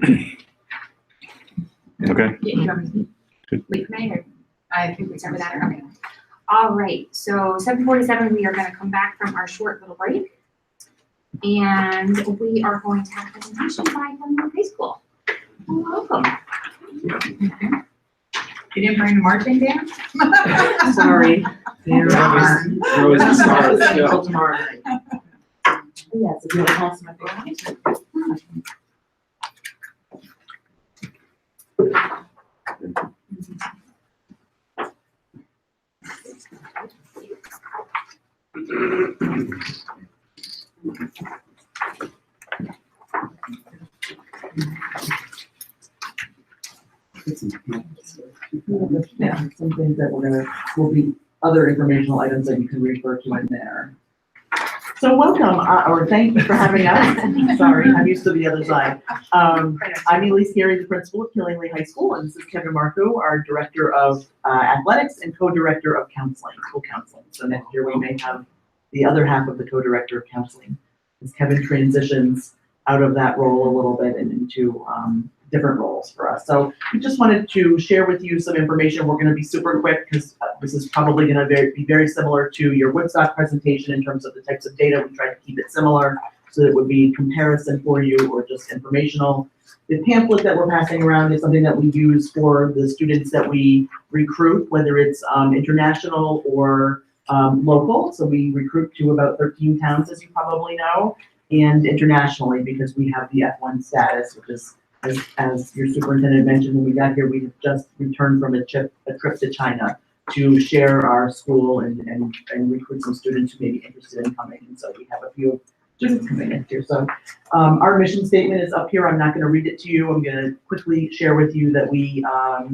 Okay. Yeah, you want me to wait for me, or I think we start with that, or okay. All right, so 7:47, we are gonna come back from our short little break. And we are going to have a presentation by Glenmore High School. Welcome. You didn't bring the marching band? Sorry. You're always the star of the show. Until tomorrow night. Yes, if you want to pass my phone. Yeah, some things that will be other informational items that you can refer to in there. So welcome, or thank you for having us. Sorry, I'm used to the other side. I'm Elise Gary, the principal of Killingly High School, and this is Kevin Marco, our director of athletics and co-director of counseling, school counseling. So next year we may have the other half of the co-director of counseling, as Kevin transitions out of that role a little bit and into different roles for us. So we just wanted to share with you some information. We're going to be super quick because this is probably going to be very similar to your Woodstock presentation in terms of the types of data. We try to keep it similar so that it would be comparison for you or just informational. The pamphlet that we're passing around is something that we use for the students that we recruit, whether it's international or local. So we recruit to about 13 towns, as you probably know, and internationally because we have the F1 status, which is, as your superintendent mentioned when we got here, we have just returned from a trip to China to share our school and recruit some students who may be interested in coming. And so we have a few students coming in here. So our mission statement is up here. I'm not going to read it to you. I'm going to quickly share with you that we are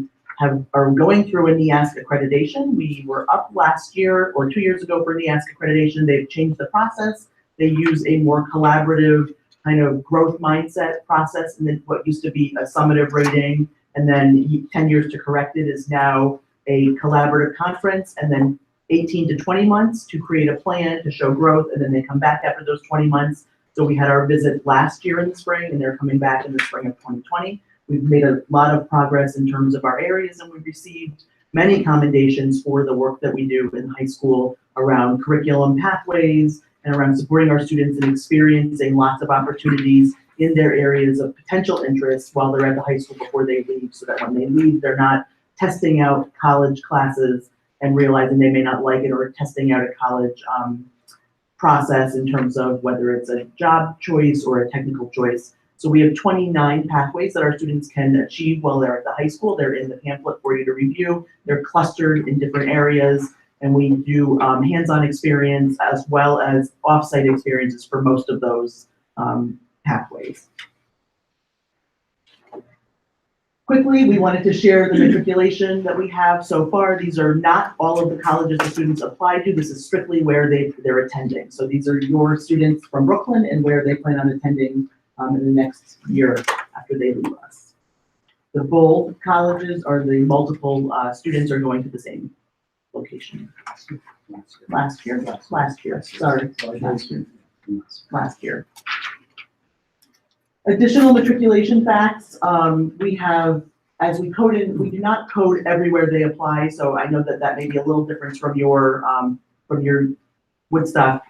going through a NEASC accreditation. We were up last year or 2 years ago for NEASC accreditation. They've changed the process. They use a more collaborative kind of growth mindset process, and then what used to be a summative rating and then 10 years to correct it is now a collaborative conference, and then 18 to 20 months to create a plan to show growth, and then they come back after those 20 months. So we had our visit last year in the spring, and they're coming back in the spring of 2020. We've made a lot of progress in terms of our areas, and we've received many commendations for the work that we do in high school around curriculum pathways, and around supporting our students and experiencing lots of opportunities in their areas of potential interest while they're at the high school before they leave, so that when they leave, they're not testing out college classes and realizing they may not like it, or testing out a college process in terms of whether it's a job choice or a technical choice. So we have 29 pathways that our students can achieve while they're at the high school. They're in the pamphlet for you to review. They're clustered in different areas. And we do hands-on experience as well as off-site experiences for most of those pathways. Quickly, we wanted to share the matriculation that we have so far. These are not all of the colleges the students apply to. This is strictly where they're attending. So these are your students from Brooklyn and where they plan on attending in the next year after they leave us. The bold colleges are the multiple students are going to the same location. Last year. Additional matriculation facts. We have, as we coded, we do not code everywhere they apply. So I know that may be a little different from your Woodstock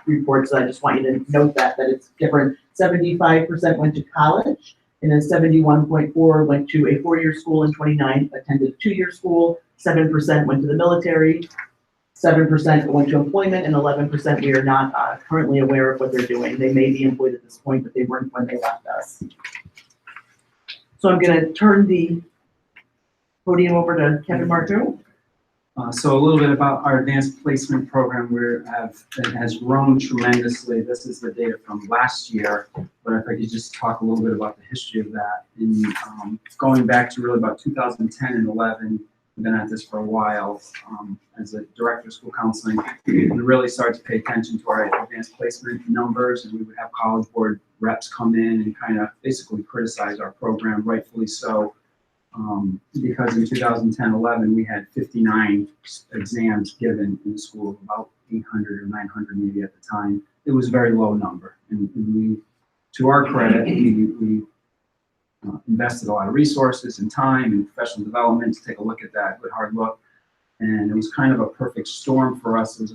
report. So I just want you to note that it's different. 75% went to college, and then 71.4 went to a 4-year school, and 29 attended a 2-year school. 7% went to the military, 7% went to employment, and 11% we are not currently aware of what they're doing. They may be employed at this point, but they weren't when they left us. So I'm going to turn the podium over to Kevin Marco. So a little bit about our advanced placement program. It has grown tremendously. This is the data from last year, but if I could just talk a little bit about the history of that. Going back to really about 2010 and 11, I've been at this for a while. As a director of school counseling, we really started to pay attention to our advanced placement numbers, and we would have college board reps come in and kind of basically criticize our program, rightfully so. Because in 2010-11, we had 59 exams given in the school, about 800 or 900 maybe at the time. It was a very low number. And we, to our credit, we invested a lot of resources and time and professional development to take a look at that, good hard look. And it was kind of a perfect storm for us. It was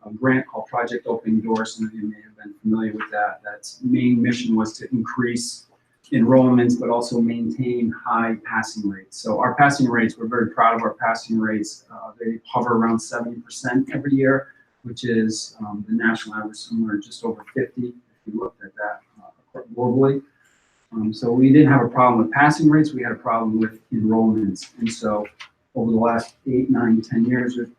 a grant called Project Opening Doors. Some of you may have been familiar with that. That's main mission was to increase enrollments, but also maintain high passing rates. So our passing rates, we're very proud of our passing rates. They hover around 70% every year, which is the national average, somewhere just over 50, if you looked at that globally. So we didn't have a problem with passing rates, we had a problem with enrollments. And so over the last 8, 9, 10 years or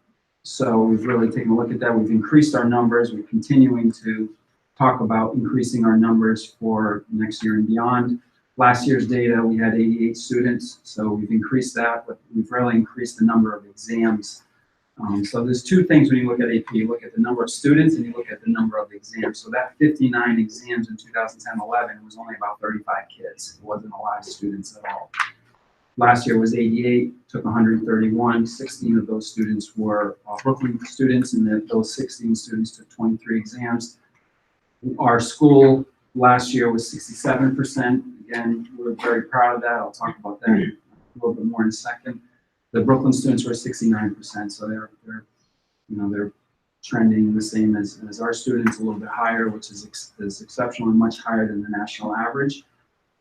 so, we've really taken a look at that. We've increased our numbers. We're continuing to talk about increasing our numbers for next year and beyond. Last year's data, we had 88 students, so we've increased that, but we've really increased the number of exams. So there's two things when you look at AP. You look at the number of students and you look at the number of exams. So that 59 exams in 2010-11 was only about 35 kids. It wasn't a lot of students at all. Last year was 88, took 131. 16 of those students were Brooklyn students, and those 16 students took 23 exams. Our school last year was 67%. Again, we're very proud of that. I'll talk about that a little bit more in a second. The Brooklyn students were 69%, so they're trending the same as our students, a little bit higher, which is exceptional and much higher than the national average.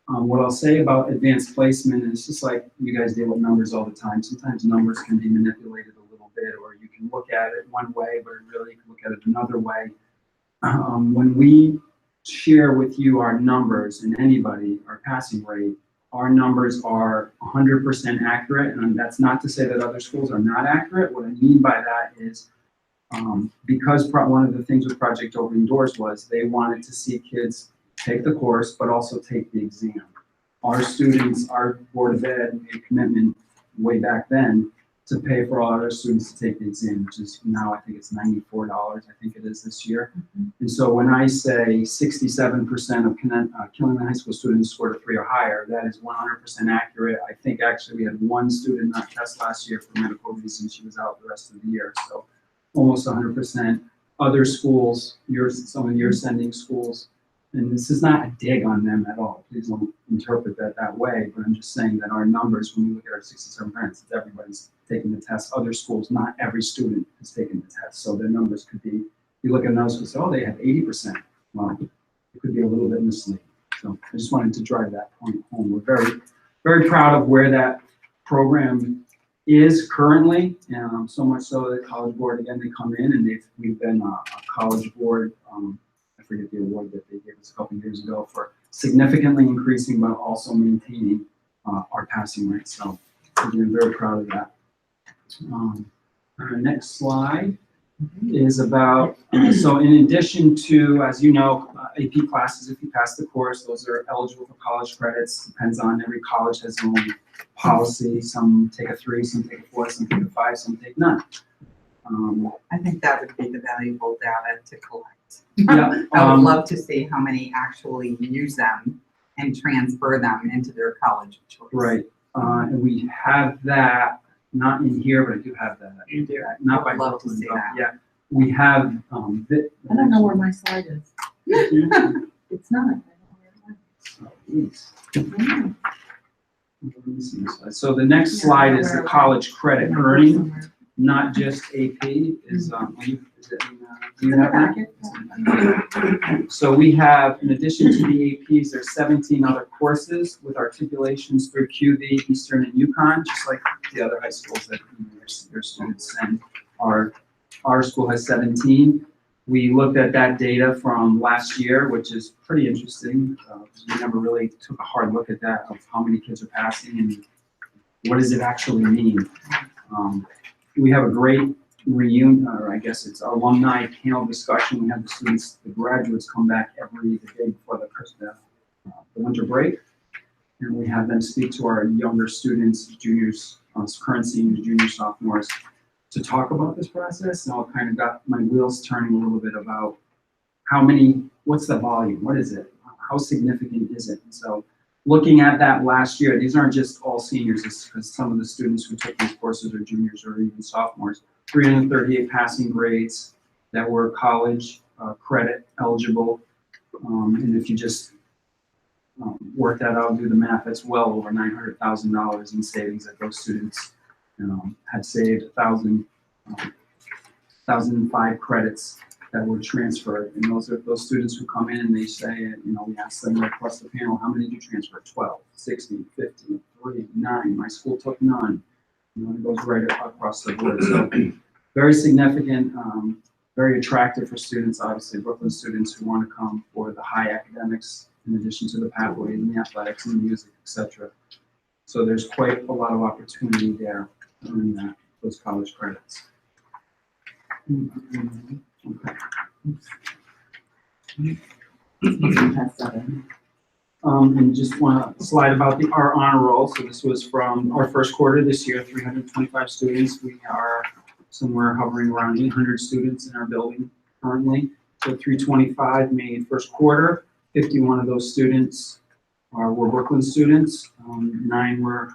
What I'll say about advanced placement is just like you guys deal with numbers all the time. Sometimes numbers can be manipulated a little bit, or you can look at it one way, but really you can look at it another way. When we share with you our numbers and anybody, our passing rate, our numbers are 100% accurate, and that's not to say that other schools are not accurate. What I mean by that is because one of the things with Project Opening Doors was they wanted to see kids take the course, but also take the exam. Our students, our Board of Ed made a commitment way back then to pay for all our students to take the exam, which is now I think it's $94, I think it is this year. And so when I say 67% of Killington High School students scored a 3 or higher, that is 100% accurate. I think actually we had one student not test last year for medical reasons. She was out the rest of the year, so almost 100%. Other schools, some of your sending schools, and this is not a dig on them at all. Please don't interpret that way, but I'm just saying that our numbers, when we look at our 67 parents, everybody's taking the test. Other schools, not every student is taking the test. So their numbers could be, you look at those and say, oh, they have 80%. Well, it could be a little bit misleading. So I just wanted to drive that point home. We're very, very proud of where that program is currently. So much so that College Board, again, they come in and we've been a College Board, I forget the award that they gave us a couple of years ago for significantly increasing, but also maintaining our passing rate. So we're very proud of that. Our next slide is about, so in addition to, as you know, AP classes, if you pass the course, those are eligible for college credits. Depends on every college has their own policy. Some take a 3, some take a 4, some take a 5, some take none. I think that would be the valuable data to collect. Yeah, I would love to see how many actually use them and transfer them into their college of choice. right. And we have that, not in here, but I do have that. You do? Not by I would love to Brooklyn, see but that. yeah. We have, I don't know where my slide is. It's not. So the next slide is the college credit earning, not just AP. Is it do you have that? So we have, in addition to the APs, there's 17 other courses with articulations through QV, Eastern, and UConn, just like the other high schools that your students send. Our school has 17. We looked at that data from last year, which is pretty interesting. We never really took a hard look at that, of how many kids are passing and what does it actually mean. We have a great reunion, or I guess it's alumni panel discussion. We have the students, the graduates come back the day before the winter break. And we have them speak to our younger students, juniors, current seniors, junior sophomores, to talk about this process. And I kind of got my wheels turning a little bit about what's the volume, what is it, how significant is it? And so looking at that last year, these aren't just all seniors, because some of the students who took these courses are juniors or even sophomores. 338 passing grades that were college credit eligible. And if you just work that out, do the math, it's well over $900,000 in savings that those students have saved. 1,005 credits that were transferred, and those are those students who come in and they say, we ask them across the panel, how many did you transfer? 12, 16, 15, 3, 9. My school took none. It goes right across the board. So very significant, very attractive for students, obviously Brooklyn students who want to come for the high academics in addition to the pathway and the athletics and the music, etc. So there's quite a lot of opportunity there in those college credits. Okay. Test 7. And just want to slide about our honor roll. So this was from our first quarter this year, 325 students. We are somewhere hovering around 800 students in our building currently. So 325 made first quarter. 51 of those students were Brooklyn students. 9 were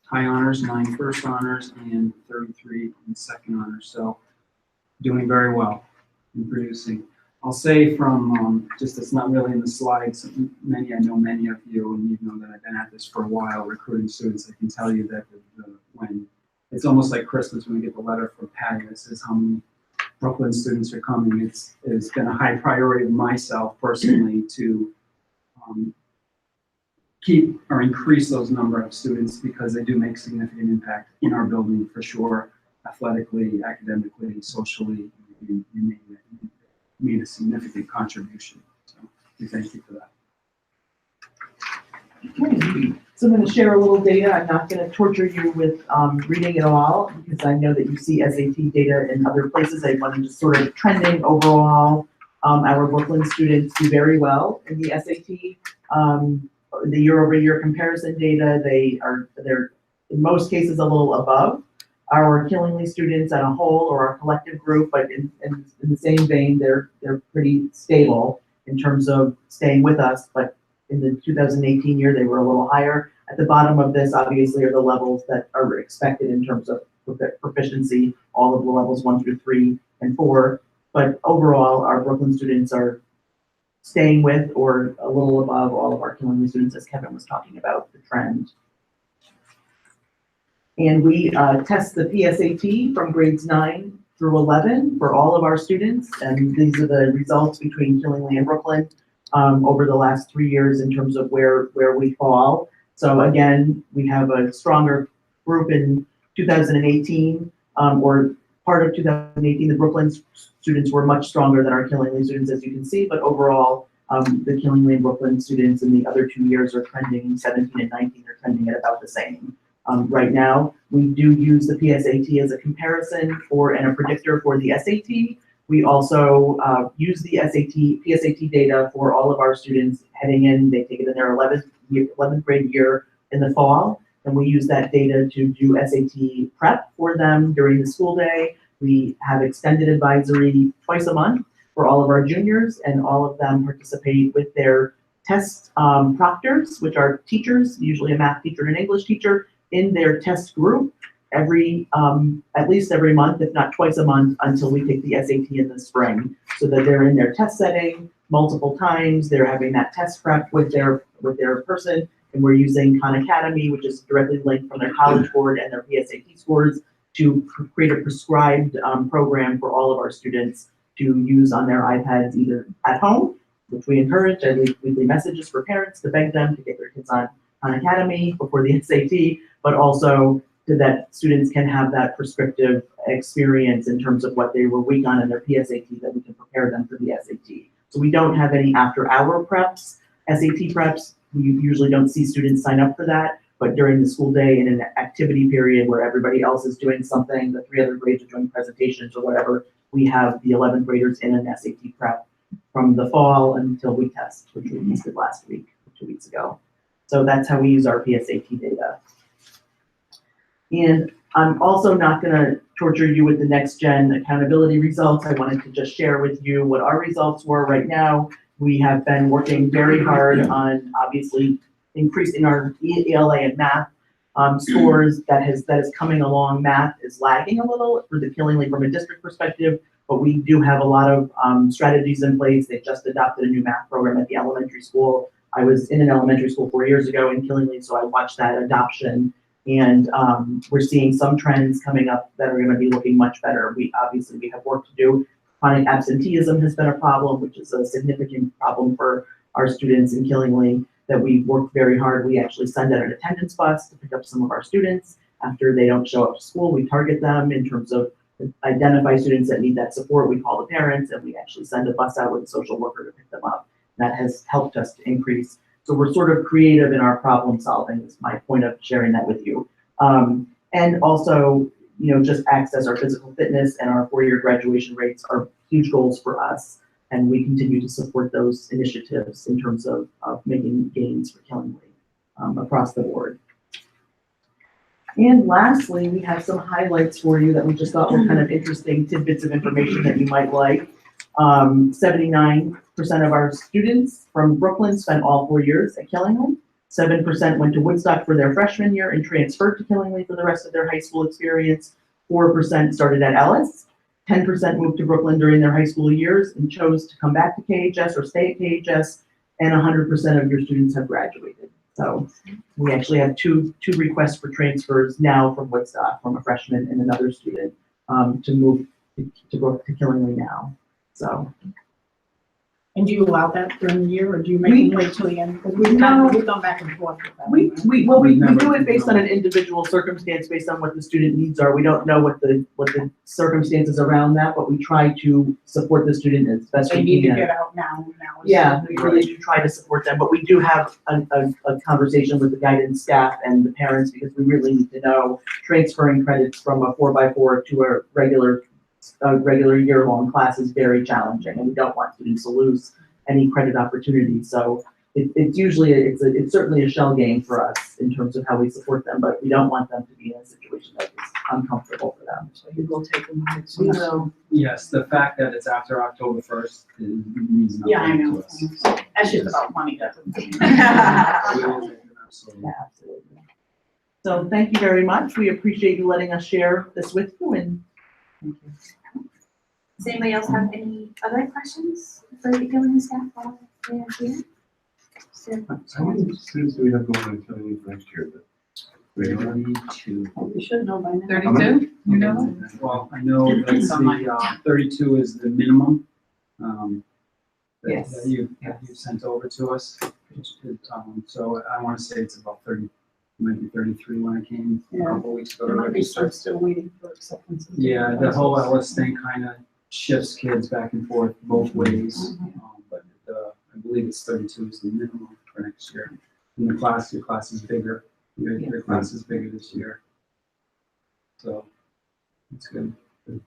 high honors, 9 first honors, and 33 in second honors. So doing very well in producing. I'll say from just it's not really in the slides. I know many of you, and you know that I've been at this for a while, recruiting students. I can tell you that when it's almost like Christmas when we get the letter from Patty that says how many Brooklyn students are coming. It's been a high priority of myself personally to keep or increase those number of students because they do make significant impact in our building for sure, athletically, academically, socially. You made a significant contribution. So we thank you for that. Okay. So I'm going to share a little data. I'm not going to torture you with reading it all because I know that you see SAT data in other places. I want to just sort of trending overall. Our Brooklyn students do very well in the SAT. The year-over-year comparison data, they're in most cases a little above our Killingly students as a whole or our collective group, but in the same vein, they're pretty stable in terms of staying with us. But in the 2018 year, they were a little higher. At the bottom of this, obviously, are the levels that are expected in terms of proficiency, all of the levels 1 through 3 and 4. But overall, our Brooklyn students are staying with or a little above all of our Killingly students, as Kevin was talking about, the trend. And we test the PSAT from grades 9 through 11 for all of our students. And these are the results between Killingly and Brooklyn over the last 3 years in terms of where we fall. So again, we have a stronger group in 2018, or part of 2018, the Brooklyn students were much stronger than our Killingly students, as you can see, but overall, the Killingly and Brooklyn students in the other 2 years are trending, 17 and 19 are trending at about the same. Right now, we do use the PSAT as a comparison and a predictor for the SAT. We also use the PSAT data for all of our students heading in. They take it in their 11th grade year in the fall, and we use that data to do SAT prep for them during the school day. We have extended advisory twice a month for all of our juniors, and all of them participate with their test proctors, which are teachers, usually a math teacher and an English teacher, in their test group at least every month, if not twice a month, until we take the SAT in the spring, so that they're in their test setting multiple times. They're having that test prep with their person, and we're using Khan Academy, which is directly linked from their College Board and their PSAT scores, to create a prescribed program for all of our students to use on their iPads, either at home, which we encourage. I leave weekly messages for parents to beg them to get their kids on Khan Academy before the SAT, but also so that students can have that prescriptive experience in terms of what they were weak on in their PSAT, that we can prepare them for the SAT. So we don't have any after-hour preps, SAT preps. We usually don't see students sign up for that, but during the school day in an activity period where everybody else is doing something, the 3 other grades are doing presentations or whatever, we have the 11th graders in an SAT prep from the fall until we test, which we tested last week, 2 weeks ago. So that's how we use our PSAT data. And I'm also not going to torture you with the next gen accountability results. I wanted to just share with you what our results were right now. We have been working very hard on obviously increasing our ELA and math scores. That is coming along. Math is lagging a little for the Killingly from a district perspective, but we do have a lot of strategies in place. They just adopted a new math program at the elementary school I was in an elementary school 4 years ago in Killingly, so I watched that adoption. And we're seeing some trends coming up that are going to be looking much better. We have work to do. Chronic absenteeism has been a problem, which is a significant problem for our students in Killingly that we worked very hard. We actually send out an attendance bus to pick up some of our students. After they don't show up to school, we target them in terms of identify students that need that support. We call the parents and we actually send a bus out with a social worker to pick them up. That has helped us to increase. So we're sort of creative in our problem solving is my point of sharing that with you. And also, just access our physical fitness and our 4-year graduation rates are huge goals for us. And we continue to support those initiatives in terms of making gains for Killingly across the board. And lastly, we have some highlights for you that we just thought were kind of interesting tidbits of information that you might like. 79% of our students from Brooklyn spent all 4 years at Killingly. 7% went to Woodstock for their freshman year and transferred to Killingly for the rest of their high school experience. 4% started at Ellis. 10% moved to Brooklyn during their high school years and chose to come back to KHS or stay at KHS. And 100% of your students have graduated. So we actually have two requests for transfers now from Woodstock, from a freshman and another student to move to Killingly now. So. And do you allow that during the year, or do you make them wait till the end? Because we've gone back and forth with that. We do it based on an individual circumstance, based on what the student needs are. We don't know what the circumstances around that, but we try to support the student as best we They can. need to get out now. Yeah, we really do try to support them, but we do have a conversation with the guidance staff and the parents because we really need to know transferring credits from a 4x4 to a regular year-long class is very challenging, and we don't want students to lose any credit opportunities. So it's usually it's certainly a shell game for us in terms of how we support them, but we don't want them to be in a situation that is uncomfortable for them. So you will take them. We will. Yes, the fact that it's after October 1st means nothing Yeah, I to know. us. That's just about money, doesn't it? Absolutely. Yeah, absolutely. So thank you very much. We appreciate you letting us share this with you, and thank you. Does anybody else have any other questions for the Killingly staff while they're here? So, How many students do we have going on Killingly for next year? 32. You should know by now. 32? You know that? Well, I know that the 32 is the minimum. Yes. That you sent over to us. So I want to say it's about 30, might be 33 when I came a couple weeks ago to There might be register. some still waiting for acceptance. Yeah, the whole Ellis thing kind of shifts kids back and forth both ways. But I believe it's 32 is the minimum for next year. And your class is bigger. Your class is bigger this year. So it's good. Do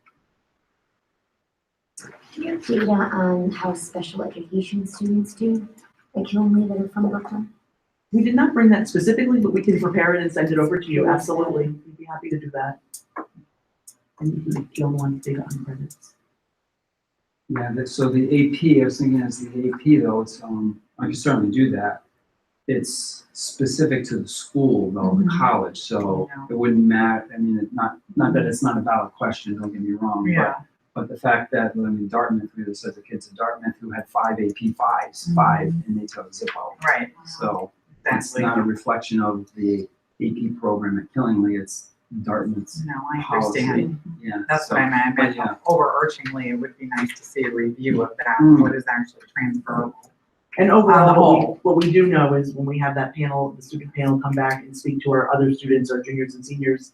you have data on how special education students do at Killingly that are from Brooklyn? We did not bring that specifically, but we can prepare it and send it over to you. Absolutely. We'd be happy to do that. And you'll want data on credits. Yeah, so the AP, I was thinking as the AP though, it's, I can certainly do that. It's specific to the school though, the college, so it wouldn't matter. I mean, not that it's not a valid question, don't get me wrong. Yeah. But the fact that, I mean, Dartmouth, we just said the kids at Dartmouth who had 5 AP 5s, and they took Zippo. Right. So it's Exactly. not a reflection of the AP program at Killingly, it's Dartmouth's No, I policy. understand. Yeah. That's so- what I meant. but yeah. Overarchingly, it would be nice to see a review of that, Mm. what is actually transferable. And On the overall, whole. what we do know is when we have that panel, the student panel come back and speak to our other students, our juniors and seniors,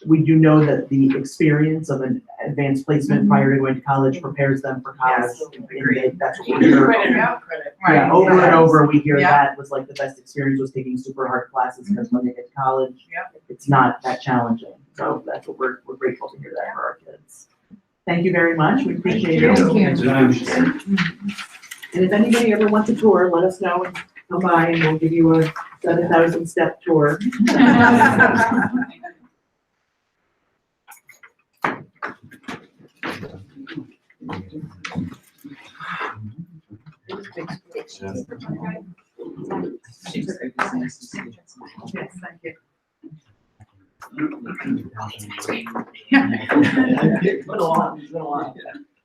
we do know that the experience of an advanced placement prior to going to college prepares them for college. Yes, And agreed. that's what we hear. Credit, no credit. Yeah, over and over, we hear Yeah. that was like the best experience was taking super hard classes because when they get to college, Yep. it's not that challenging. So that's what we're grateful to hear that for our kids. Thank you very much. We appreciate it. Thank you. And if anybody ever wants a tour, let us know and come by and we'll give you a 7,000 step tour. Yes, thank you. It's been a lot, it's been a lot.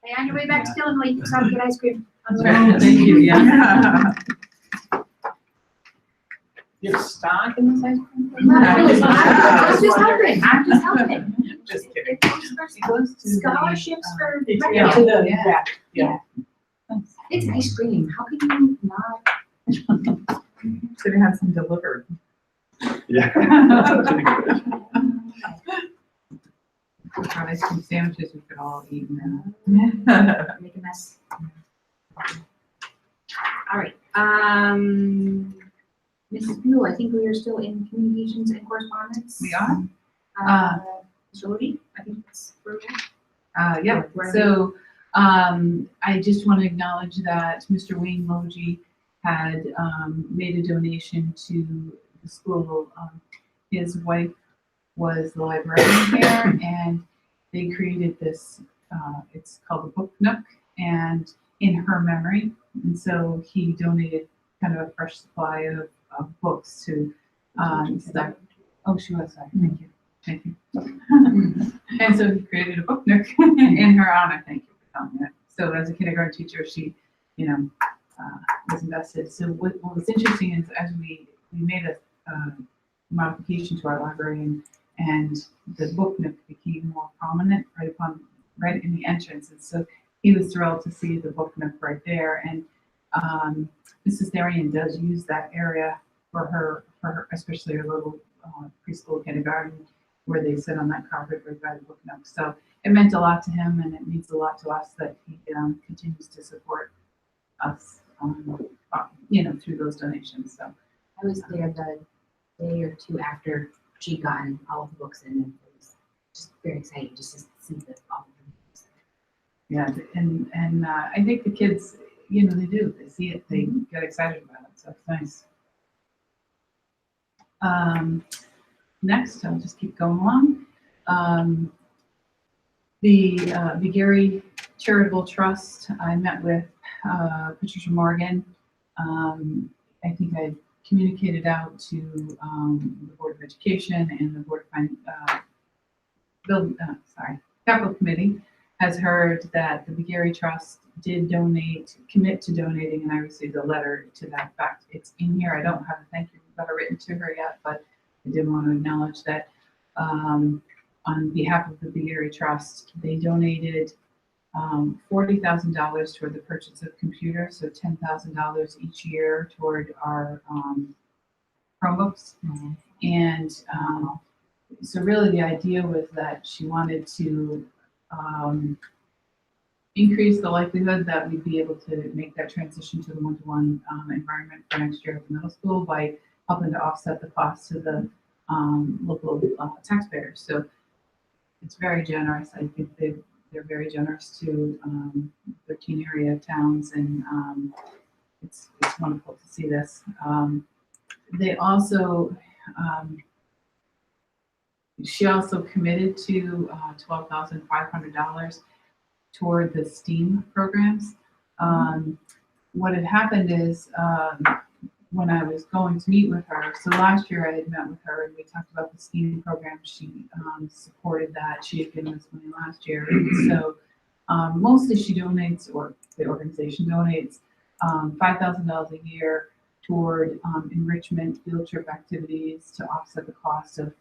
Hey, on your way back to Killingly, stop and get ice cream on the way. Thank you, yeah. You have stock in this ice cream? I'm just wondering. helping, I'm just helping. Just kidding. It goes for It goes to the, scholarships for. Yeah, to the Yeah. back, yeah. It's ice cream, how can you not? Should have had some delivered. Yeah. Got ice cream sandwiches we could all eat now. Make a mess. All right, Mrs. Buell, I think we are still in communications and correspondence. We are? Mr. Lodi, I think it's where we're at. Yeah, Where are so, I just want to acknowledge that Mr. Wayne Logie had, made a donation to the school. His wife was the librarian there, and they created this, it's called the Book Nook, and in her memory. And so he donated kind of a fresh supply of books to, staff. Oh, she was, sorry, thank you. And so he created a book nook in her honor. Thank you for telling me that. So as a kindergarten teacher, she, was invested. So what was interesting is as we made a modification to our library and the book nook became more prominent right in the entrance. And so he was thrilled to see the book nook right there. And Mrs. Darian does use that area for her, especially her little preschool kindergarten, where they sit on that carpet right by the book nook. So it meant a lot to him, and it means a lot to us that he continues to support us, through those donations. So I was there the day or two after she'd gotten all of the books in, and it was just very exciting just to see all of the books. yeah, and I think the kids, they see it, they get excited about it. So it's nice. Next, I'll just keep going along. The Mcgary Charitable Trust, I met with Patricia Morgan. I think I communicated out to the Board of Education and the Board of Capital Committee has heard that the Mcgary Trust did commit to donating, and I received a letter to that effect. It's in here. I don't have a thank you letter written to her yet, but I did want to acknowledge that on behalf of the Mcgary Trust, they donated $40,000 toward the purchase of computers, so $10,000 each year toward our Chromebooks. Mhm. And so really the idea was that she wanted to increase the likelihood that we'd be able to make that transition to the one-to-one environment for next year at the middle school by helping to offset the cost to the local taxpayers. So it's very generous. I think they're very generous to 13 area towns, and it's wonderful to see this. They also, she also committed to $12,500 toward the STEAM programs. What had happened is when I was going to meet with her, so last year I had met with her and we talked about the STEAM program. She supported that. She had given us money last year. And so mostly she donates, or the organization donates, $5,000 a year toward enrichment field trip activities to offset the cost of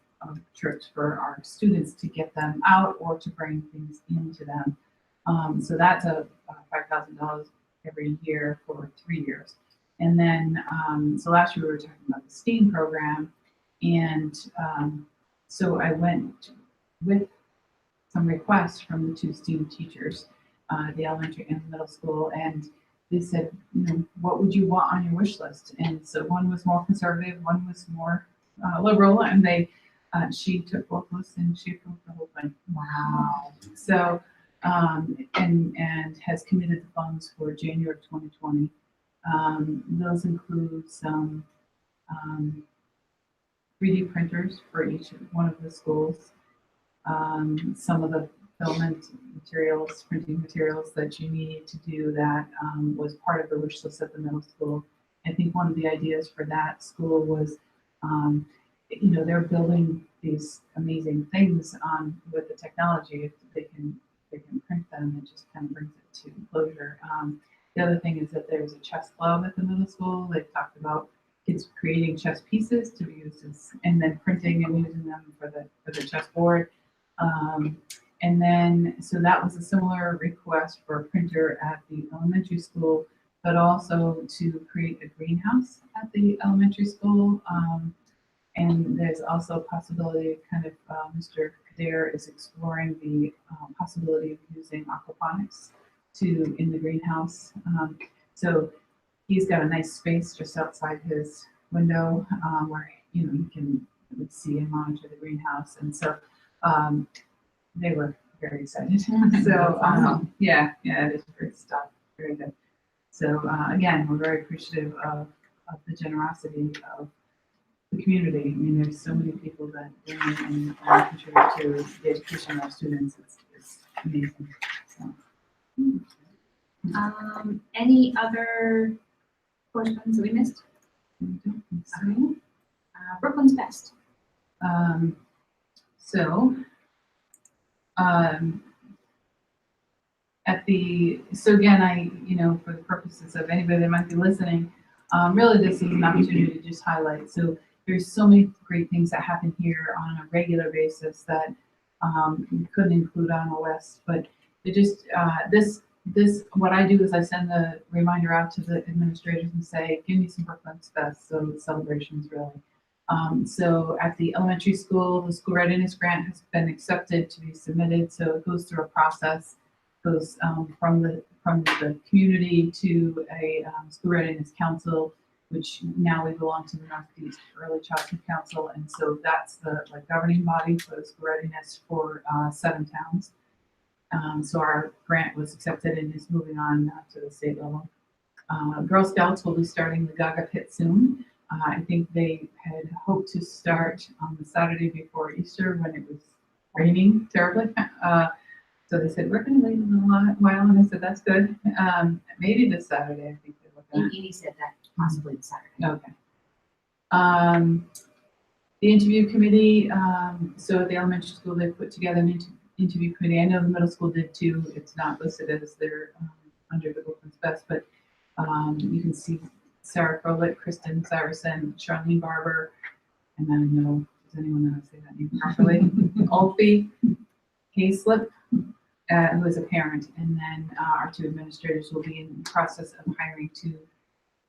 trips for our students to get them out or to bring things into them. So that's a $5,000 every year for 3 years. And then, so last year we were talking about the STEAM program, and so I went with some requests from the two STEAM teachers, the elementary and the middle school, and they said, what would you want on your wish list? And so one was more conservative, one was more liberal, and she took both lists and she approved the whole thing. Wow. So, and has committed the funds for January of 2020. Those include some 3D printers for each one of the schools, some of the filament materials, printing materials that you need to do that was part of the wish list at the middle school. I think one of the ideas for that school was, they're building these amazing things with the technology. If they can print them, it just kind of brings it to closure. The other thing is that there's a chess club at the middle school. They've talked about kids creating chess pieces to be used as, and then printing and using them for the chessboard. And then, so that was a similar request for a printer at the elementary school, but also to create a greenhouse at the elementary school. And there's also a possibility, kind of, Mr. Kader is exploring the possibility of using aquaponics in the greenhouse. So he's got a nice space just outside his window where, you know, you would see and monitor the greenhouse. And so they were very excited. So yeah, it is great stuff. Very good. So again, we're very appreciative of the generosity of the community. I mean, there's so many people that bring in and contribute to the education of our students. It's amazing. So. Any other correspondence that we missed? I don't think so. Brooklyn's Best. So again, you know, for the purposes of anybody that might be listening, really this is an opportunity to just highlight. So there's so many great things that happen here on a regular basis that we couldn't include on the list, but it just, what I do is I send the reminder out to the administrators and say, give me some Brooklyn's Best, so celebrations really. So at the elementary school, the school readiness grant has been accepted to be submitted, so it goes through a process, goes from the community to a school readiness council, which now we belong to the Northeast Early Childhood Council, and so that's the governing body for the school readiness for 7 towns. So our grant was accepted and is moving on to the state level. Girl Scouts will be starting the Gaga Pit soon. I think they had hoped to start on the Saturday before Easter when it was raining terribly. So they said, we're going to wait a little while, and I said, that's good. Maybe this Saturday, I think they're looking at. Edie said that possibly this Saturday. Okay. The interview committee, so at the elementary school, they put together an interview committee. I know the middle school did too. It's not listed as they're under the Brooklyn's Best, but you can see Sarah Crowlett, Kristen Saracen, Charlene Barber, and I know, does anyone know how to say that name properly? Olfie Hayslip, who is a parent, and then our 2 administrators will be in the process of hiring 2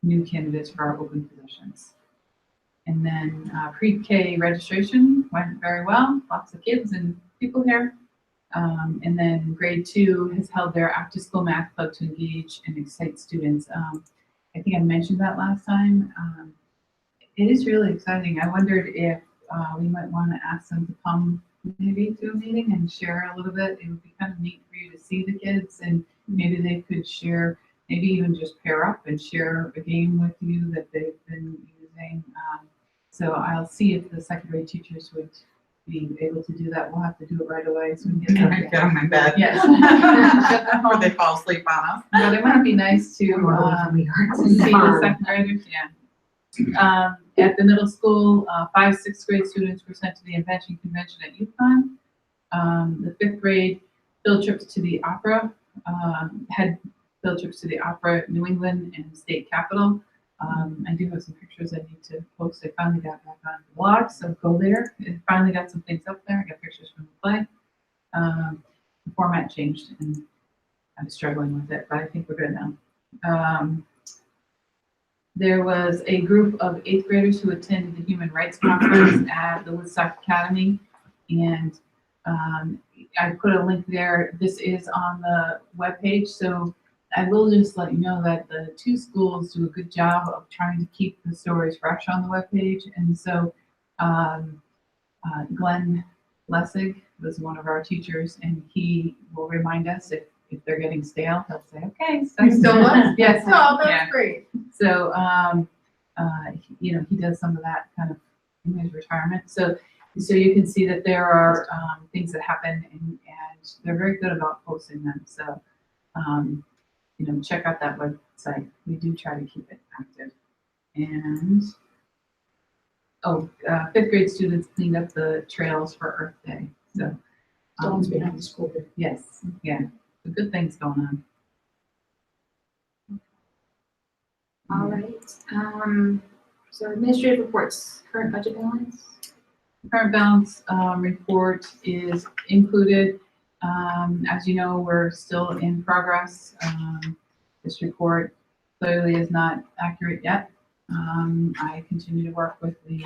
new candidates for our open positions. And then pre-K registration went very well, lots of kids and people here. And then grade 2 has held their after school math club to engage and excite students. I think I mentioned that last time. It is really exciting. I wondered if we might want to ask them to come maybe to a meeting and share a little bit. It would be kind of neat for you to see the kids, and maybe they could share, maybe even just pair up and share a game with you that they've been using. So I'll see if the second grade teachers would be able to do that. We'll have to do it right away. So we can Get them in bed. Yes. Or they fall asleep on us. But it might be nice to see the second graders. Yeah. At the middle school, 5th, 6th grade students were sent to the invention convention at UConn. The 5th grade field trips to the opera, had field trips to the opera, New England, and state capitol. I do have some pictures I need to post. I finally got back on the blog, so go there. I finally got some things up there. I got pictures from the play. The format changed, and I'm struggling with it, but I think we're good now. There was a group of 8th graders who attended the Human Rights Conference at the Woodstock Academy, and I put a link there. This is on the webpage, so I will just let you know that the 2 schools do a good job of trying to keep the stories fresh on the webpage, and so Glenn Lessig was one of our teachers, and he will remind us if they're getting stale. He'll say, "Okay, so still was." Yes, Oh, that's yeah. great. So, you know, he does some of that kind of in his retirement. So you can see that there are things that happen, and they're very good about posting them. So, you know, check out that website. We do try to keep it active. And, 5th grade students cleaned up the trails for Earth Day. So, Dawn's behind the school. yes, yeah, so good things going on. All right. So administrative reports, current budget balance. Current balance report is included. As you know, we're still in progress. This report clearly is not accurate yet. I continue to work with the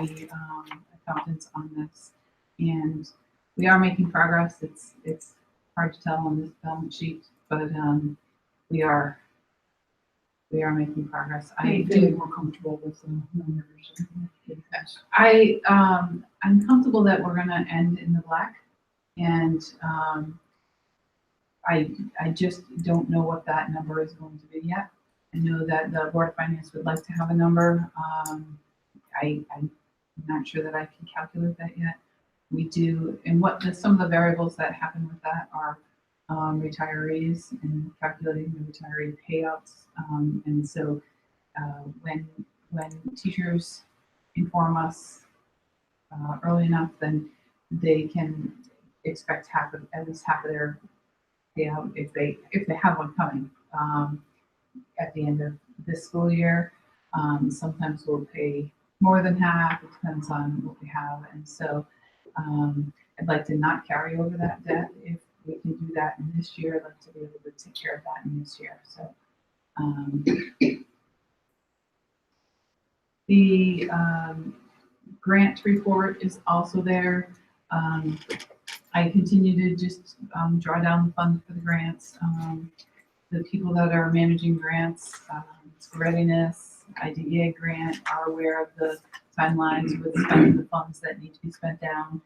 accountants on this, and we are making progress. It's hard to tell on this balance sheet, but we are making progress. I'm feeling more comfortable with the numbers. I'm comfortable that we're gonna end in the black, and I just don't know what that number is going to be yet. I know that the Board of Finance would like to have a number. I'm not sure that I can calculate that yet. We do, and some of the variables that happen with that are retirees and calculating the retiree payouts. And so when teachers inform us early enough, then they can expect at least half of their payout if they have one coming at the end of this school year. Sometimes we'll pay more than half. It depends on what we have, and so I'd like to not carry over that debt. If we can do that in this year, I'd like to be able to take care of that in this year. So the grant report is also there. I continue to just draw down the funds for the grants. The people that are managing grants, Readiness, IDEA grant, are aware of the timelines with spending the funds that need to be spent down.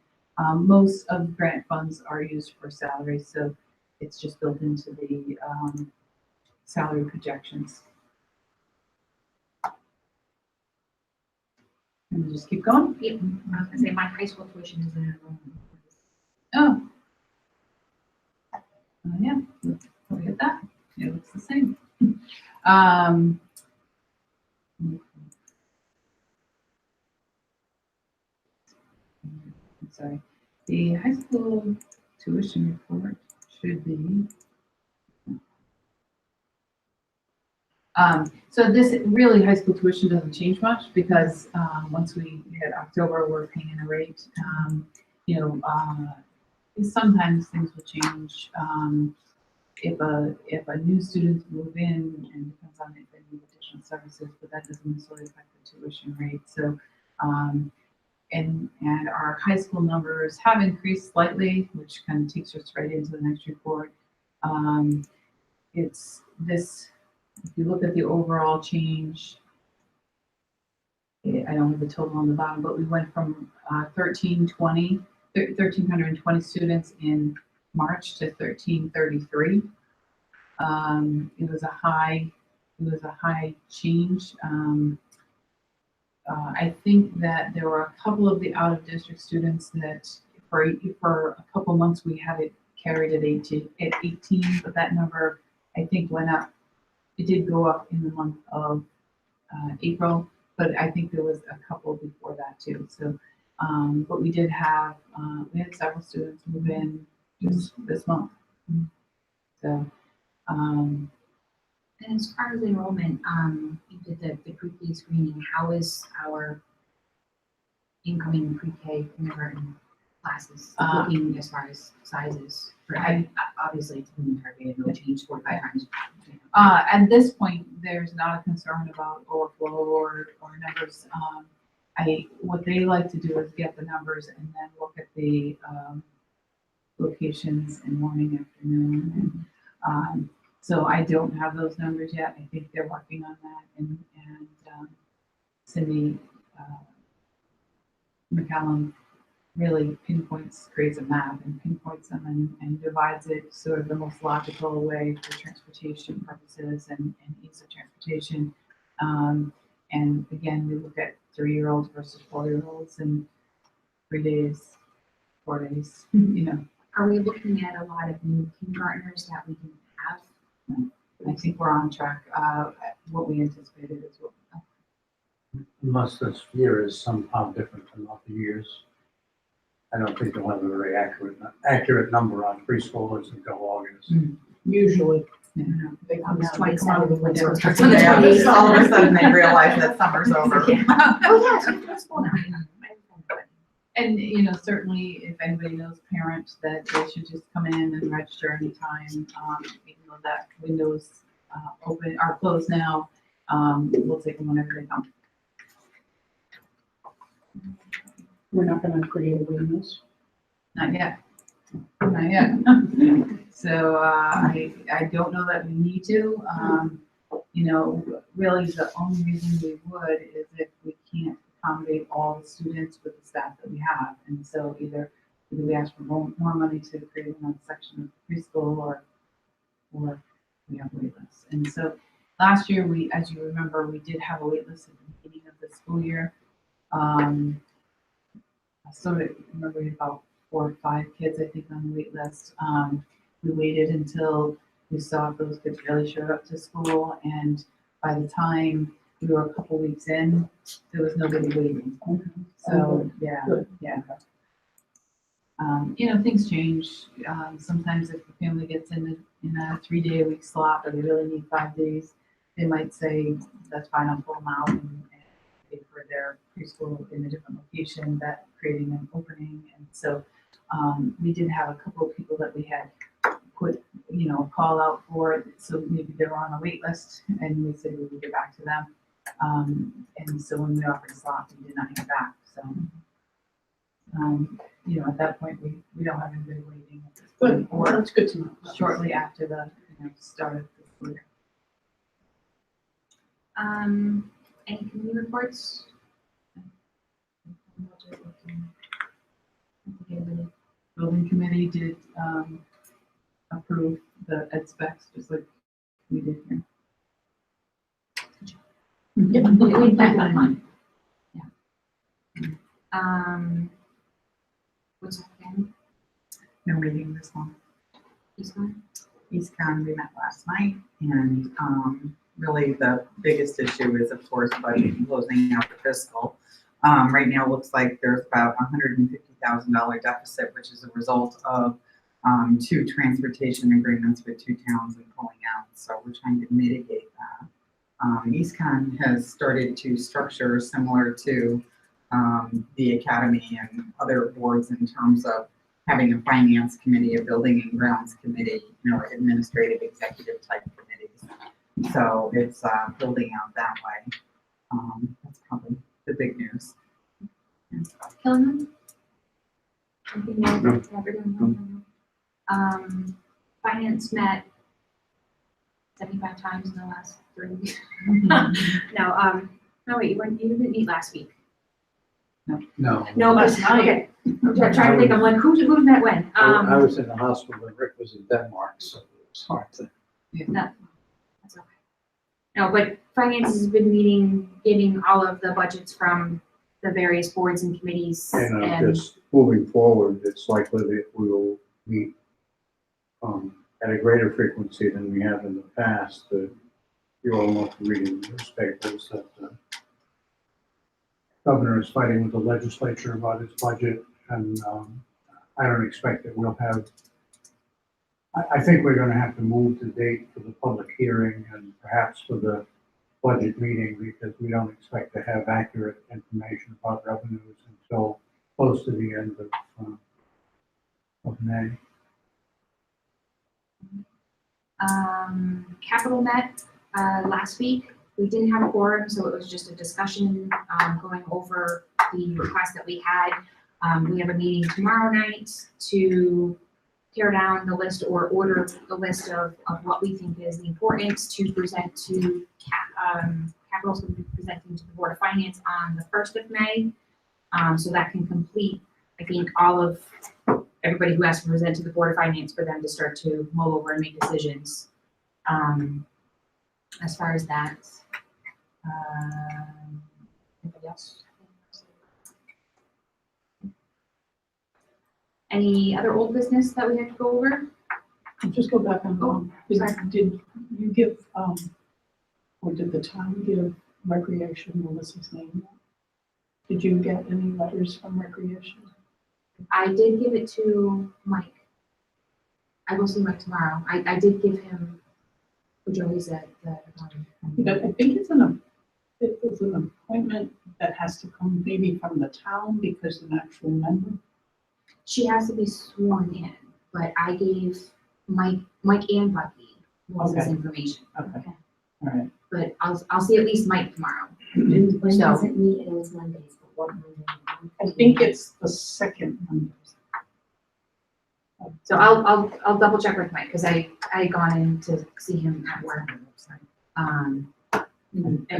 Most of the grant funds are used for salaries, so it's just built into the salary projections. And just keep going. Yep, I was gonna say my high school tuition is in Oh. Yeah, look at that. It looks the same. I'm sorry. The high school tuition report should be. So this really high school tuition doesn't change much because once we hit October, we're paying a rate. Sometimes things will change if a new student move in, and depends on if they need additional services, but that doesn't necessarily affect the tuition rate. So and our high school numbers have increased slightly, which kind of takes us right into the next report. It's this. If you look at the overall change, I don't have the total on the bottom, but we went from 1,320 students in March to 1,333. It was a high change. I think that there were a couple of the out-of-district students that for a couple months we had it carried at 18, but that number I think went up. It did go up in the month of April, but I think there was a couple before that too. So, but we did have, we had several students move in just this month. So, And as far as enrollment, you did the pre-K screening. How is our incoming pre-K kindergarten classes looking as far as sizes? Obviously, it's been targeted, no change 4 or 5 times. at this point, there's not a concern about overflow or numbers. What they like to do is get the numbers and then look at the locations in morning, afternoon, and so I don't have those numbers yet. I think they're working on that, and Cindy McCallum really creates a map and pinpoints them and divides it sort of the most logical way for transportation purposes and ease of transportation. And again, we look at 3-year-olds versus 4-year-olds and 3 days, 4 days, Are we looking at a lot of new kindergartners that we didn't have? I think we're on track. What we anticipated is what. Unless this year is somehow different from other years. I don't think they'll have a very accurate number on preschoolers until August. Usually. They come August down, they come 27th, out of the when winter. school starts on the Yeah, 28th. all of a sudden they realize that summer's over. Oh, yeah, so it's school now. And, certainly if anybody knows parents that they should just come in and register anytime, even though that window's open, are closed now, we'll take them whenever they come. We're not gonna create a waiting list. Not yet. Not yet. So, I don't know that we need to, really the only reason we would is if we can't accommodate all the students with the staff that we have. And so either we ask for more money to create another section of preschool or we have wait lists. And so last year, as you remember, we did have a wait list at the beginning of the school year. So I remember we had about 4 or 5 kids, I think, on the wait list. We waited until we saw if those kids really showed up to school, and by the time we were a couple weeks in, there was nobody waiting. So, yeah, Good. yeah. Things change. Sometimes if the family gets in a 3-day-a-week slot, or they really need 5 days, they might say, that's fine, I'll pull them out and pay for their preschool in a different location, that creating an opening. And so we did have a couple of people that we had put, a call out for, so maybe they were on a wait list, and we said we would get back to them. And so when we offered a slot, we did not hear back. So, at that point, we don't have anybody waiting at this point, Good, well, or that's good to know. shortly after the start of the school year. Any committee reports? Building committee did approve the ed specs, just like we did here. What's that again? No meeting this month. This one? EastCon, we met last night, and really the biggest issue is, of course, budget and closing out the fiscal. Right now, it looks like there's about $150,000 deficit, which is a result of 2 transportation agreements with 2 towns and pulling out. So we're trying to mitigate that. EastCon has started to structure similar to the academy and other boards in terms of having a finance committee, a building and grounds committee, administrative executive type committees. So it's building out that way. That's probably the big news. Killing them? Finance met 75 times in the last 3 weeks. No, wait, you didn't meet last week. No. No, Last night. okay. I'm trying to think, I'm like, who's met when? I was in the hospital and Rick was in Denmark, so it was hard to. That's okay. No, but finance has been meeting, getting all of the budgets from the various boards and committees. And just moving forward, it's likely that we will meet at a greater frequency than we have in the past. You all know from reading the newspapers that the governor is fighting with the legislature about his budget, and I don't expect that we'll have. I think we're going to have to move the date for the public hearing and perhaps for the budget meeting, because we don't expect to have accurate information about revenues until close to the end of May. Capital met last week. We didn't have a quorum, so it was just a discussion going over the request that we had. We have a meeting tomorrow night to tear down the list or order the list of what we think is the importance to present to Capital's going to be presenting to the Board of Finance on the 1st of May. So that can complete, I think, all of everybody who has to present to the Board of Finance for them to start to mull over and make decisions. As far as that, anybody else? Any other old business that we had to go over? Just go back on, did you give, or did the town give recreation, Melissa's name? Did you get any letters from recreation? I did give it to Mike. I will see Mike tomorrow. I did give him Which always that, But I think it's an appointment that has to come maybe from the town because of an actual member. she has to be sworn in, but I gave Mike and Bucky all this Okay. information. Okay. All right. But I'll see at least Mike tomorrow. And when So- does it meet? It was Mondays, but what Monday? I think it's the second Monday. So I'll double check with Mike, because I had gone in to see him at work. I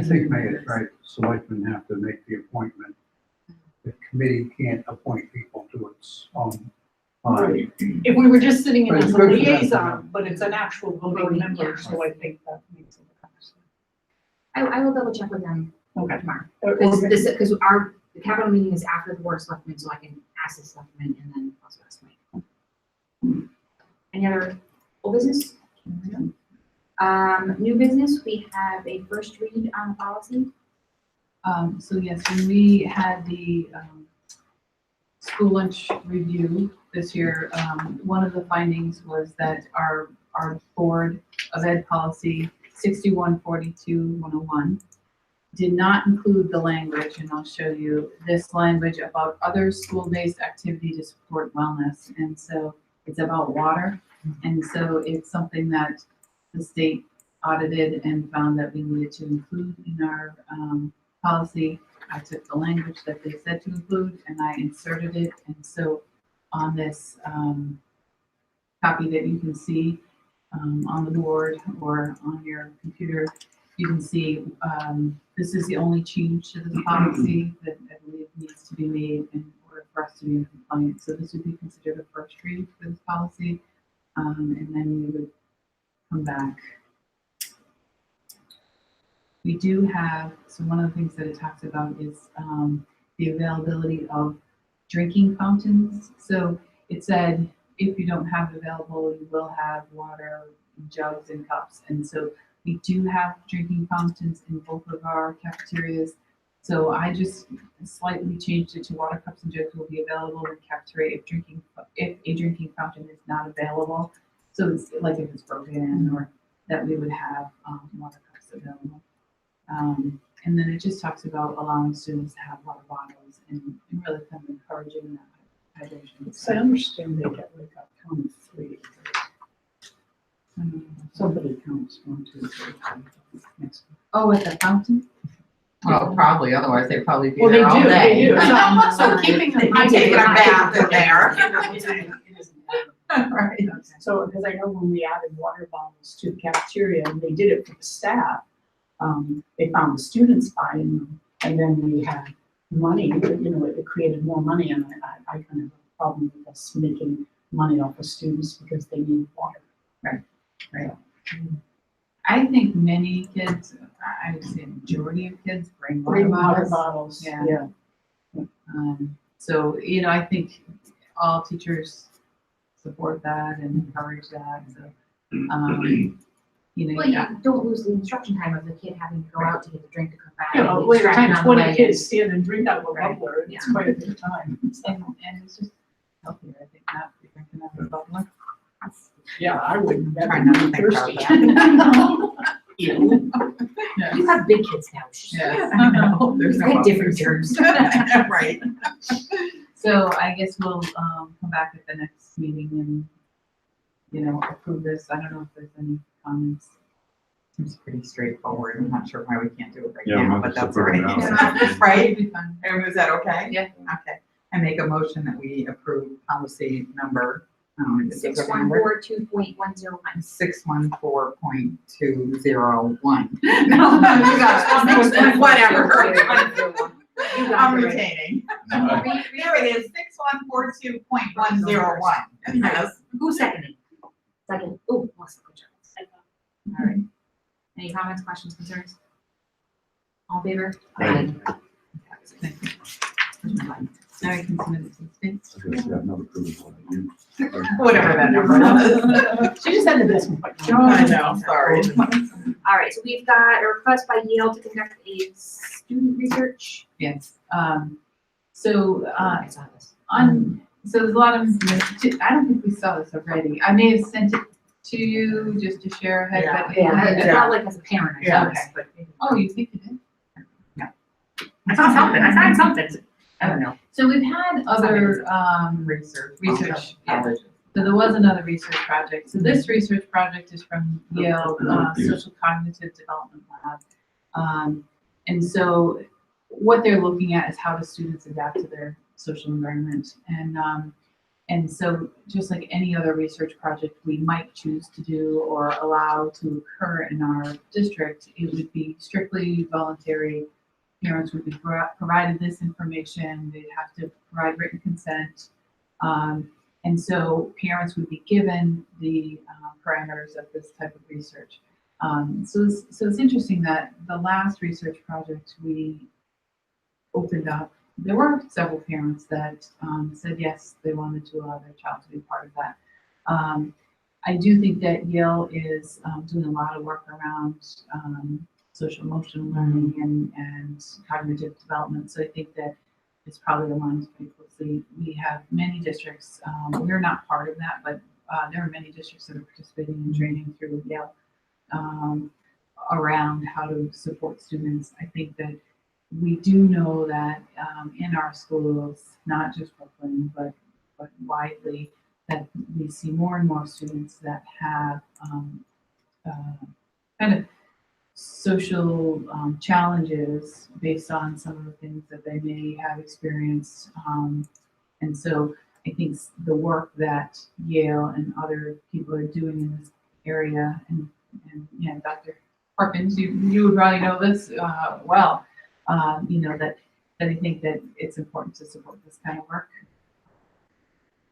think May is right, selectmen have to make the appointment. The committee can't appoint people to its own body. If we were just sitting in Right, as a good for them. liaison, but it's an actual voting Voting, member, yeah. so I think that makes it. I will double check with him Okay. tomorrow. Okay. Because the capital meeting is after the board of selectmen, so I can ask the selectmen and then also ask Mike. Any other old business? New business, we have a first read on policy. So yes, when we had the school lunch review this year, one of the findings was that our Board of Ed policy 6142-101 did not include the language, and I'll show you this language about other school-based activity to support wellness. And so it's about water. And so it's something that the state audited and found that we needed to include in our policy. I took the language that they said to include and I inserted it. And so on this copy that you can see on the board or on your computer, you can see this is the only change to this policy that I believe needs to be made in order for us to be in compliance. So this would be considered a first read for this policy. And then we would come back. We do have, so one of the things that it talks about is the availability of drinking fountains. So it said, if you don't have it available, you will have water in jugs and cups. And so we do have drinking fountains in both of our cafeterias. So I just slightly changed it to water cups and jugs will be available in cafeteria if a drinking fountain is not available. So it's like if it's broken or that we would have water cups available. And then it just talks about allowing students to have water bottles and really kind of encouraging that hydration. So I understand they get like a count of three. Somebody counts 1, 2, 3, 4. Next. Oh, at the fountain? Well, probably, otherwise they'd probably be Well, there all they day. do. So keeping them. I'm taking a bath in there. Right. So, because I know when we added water bottles to the cafeteria and they did it for the staff, they found the students buying them, and then we had money, it created more money, and I kind of have a problem with us making money off of students because they need water. Right. I think many kids, I would say majority of kids bring water Water bottles. bottles, Yeah. So, I think all teachers support that and encourage that, so, Well, yeah. you don't lose the instruction time of the kid having to go out to get the drink to come back. You know, and later distracted time, on the 20 way. kids stand and drink out of a Right. bubbler, it's Yeah. quite a bit of time. And it's just healthier, I think, not to be drinking out of a bubbler. Yeah, I wouldn't. Try not to think about Thirsty. You have big kids now. Yes. I know, there's They no have different others. germs. Right. So I guess we'll come back at the next meeting and, approve this. I don't know if there's any comments. Seems pretty straightforward. I'm not sure why we can't do it right Yeah, now, we'll but just that's all approve it right. now. Right? It'll be fun. Is that okay? Yeah. Okay. I make a motion that we approve policy number, is it Six the one number? four 2.101. 614.201. You got it. Whatever. You got I'm it right. retaining. There it is, 6142.101. Yes. Who seconded? Second. Oh, Melissa, good job. All right. Any comments, questions, concerns? All in favor? Aye. Thank you. Now I can submit it to the state. I was gonna say, I've never approved one of you. Whatever that number was. She just had the best one. I know, sorry. All right, so we've got a request by Yale to conduct a student research. Yes. So I saw this. so there's a lot of information. I don't think we saw this already. I may have sent it to you just to share ahead, but. I felt like as a parent, I Yeah. should, but Oh, you think you did? I saw something, I saw something. I don't know. So we've had other, Research. Research, yeah. Colleges. so there was another research project. So this research project is from Yale Social Cognitive Development Lab. And so what they're looking at is how do students adapt to their social environment. And so just like any other research project we might choose to do or allow to occur in our district, it would be strictly voluntary. Parents would be provided this information, they'd have to provide written consent. And so parents would be given the parameters of this type of research. So it's interesting that the last research project we opened up, there were several parents that said yes, they wanted to allow their child to be part of that. I do think that Yale is doing a lot of work around social emotional learning and cognitive development. So I think that it's probably aligned pretty closely. We have many districts, we're not part of that, but there are many districts that are participating in training through Yale around how to support students. I think that we do know that in our schools, not just Brooklyn, but widely, that we see more and more students that have kind of social challenges based on some of the things that they may have experienced. And so I think the work that Yale and other people are doing in this area, and yeah, Dr. Harkins, you would probably know this well, that I think that it's important to support this kind of work.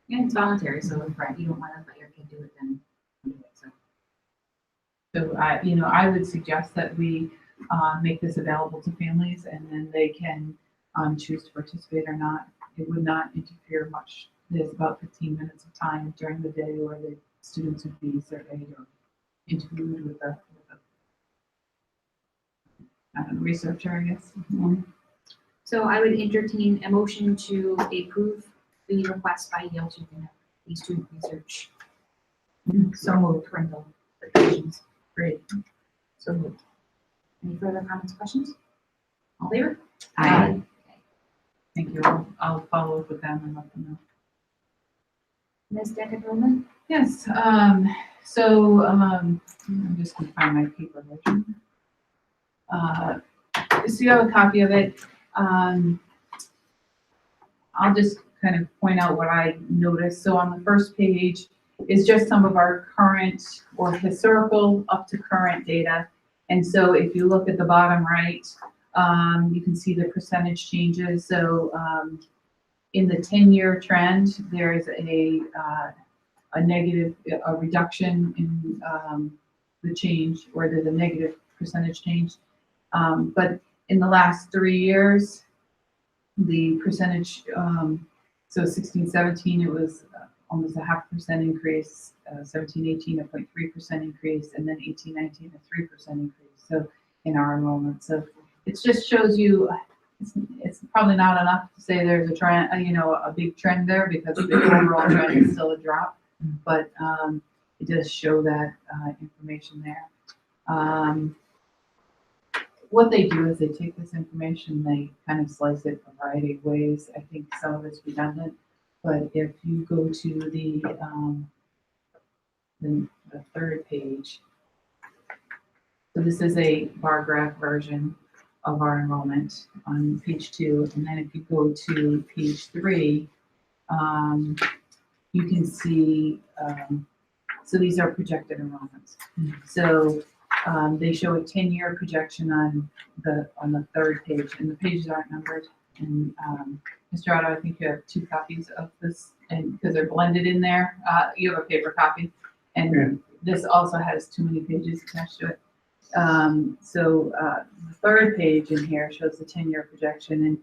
Yeah, it's voluntary, so if you don't want to let your kid do it, then don't do it, so. So I would suggest that we make this available to families, and then they can choose to participate or not. It would not interfere much. There's about 15 minutes of time during the day where the students would be surveyed or interviewed with a researcher, I guess. So I would entertain a motion to approve the request by Yale to conduct the student research. So moved, parental questions. Great. So moved. Any further comments, questions? All in favor? Aye. Thank you. I'll follow up with them and let them know. Ms. Decker-Roman? Yes, I'm just gonna find my paper version. So you have a copy of it. I'll just kind of point out what I noticed. So on the first page is just some of our current or historical up to current data. And so if you look at the bottom right, you can see the percentage changes. So in the 10-year trend, there's a reduction in the change, or there's a negative percentage change. But in the last 3 years, the percentage, so 16-17, it was almost a 0.5% increase, 17-18, a 0.3% increase, and then 18-19, a 3% increase. So in our enrollment, so it just shows you, it's probably not enough to say there's a trend, a big trend there, because the overall trend is still a drop, but it does show that information there. What they do is they take this information, they kind of slice it a variety of ways. I think some of it's redundant, but if you go to the third page, so this is a bar graph version of our enrollment on page 2, and then if you go to page 3, you can see, so these are projected enrollments. So they show a 10-year projection on the third page, and the pages aren't numbered. And Mr. Otto, I think you have 2 copies of this, and because they're blended in there, you have a paper copy, and this also has too many pages attached to it. So the third page in here shows the 10-year projection, and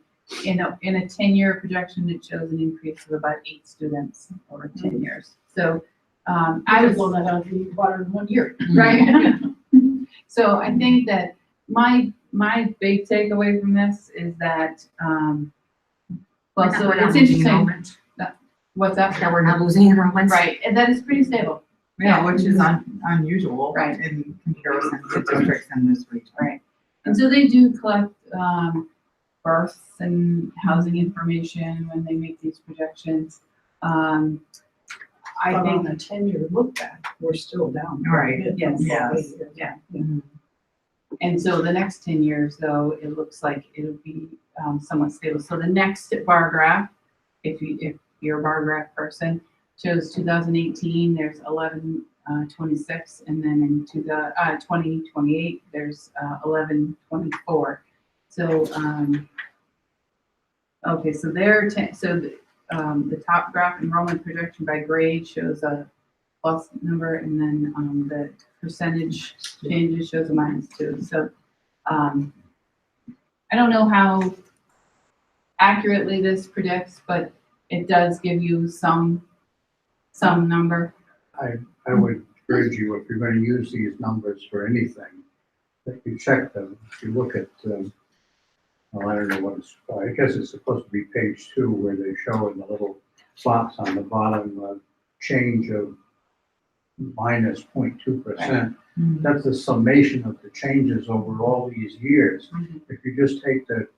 in a 10-year projection, it shows an increase of about 8 students over 10 years. So I would blow that out of the water in 1 year. right. So I think that my big takeaway from this is that, well, so it's interesting. What's that? That we're not losing enrollments. Right, and that is pretty stable. Yeah, which is unusual. Right. In comparison to districts in this region. Right. And so they do collect, births and housing information when they make these projections. I But on think, a 10-year look back, we're still down. Right. Yes. Yes. yeah. And so the next 10 years, though, it looks like it'll be somewhat stable. So the next bar graph, if you're a bar graph person, shows 2018, there's 1126, and then in 2028, there's 1124. So, okay, so the top graph enrollment projection by grade shows a plus number, and then the percentage changes shows a -2. So I don't know how accurately this predicts, but it does give you some number. I would urge you, if you're gonna use these numbers for anything, that you check them. If you look at, well, I don't know what it's, I guess it's supposed to be page 2, where they show in the little box on the bottom, change of minus 0.2%. That's the summation of the changes over all these years. If you just take the,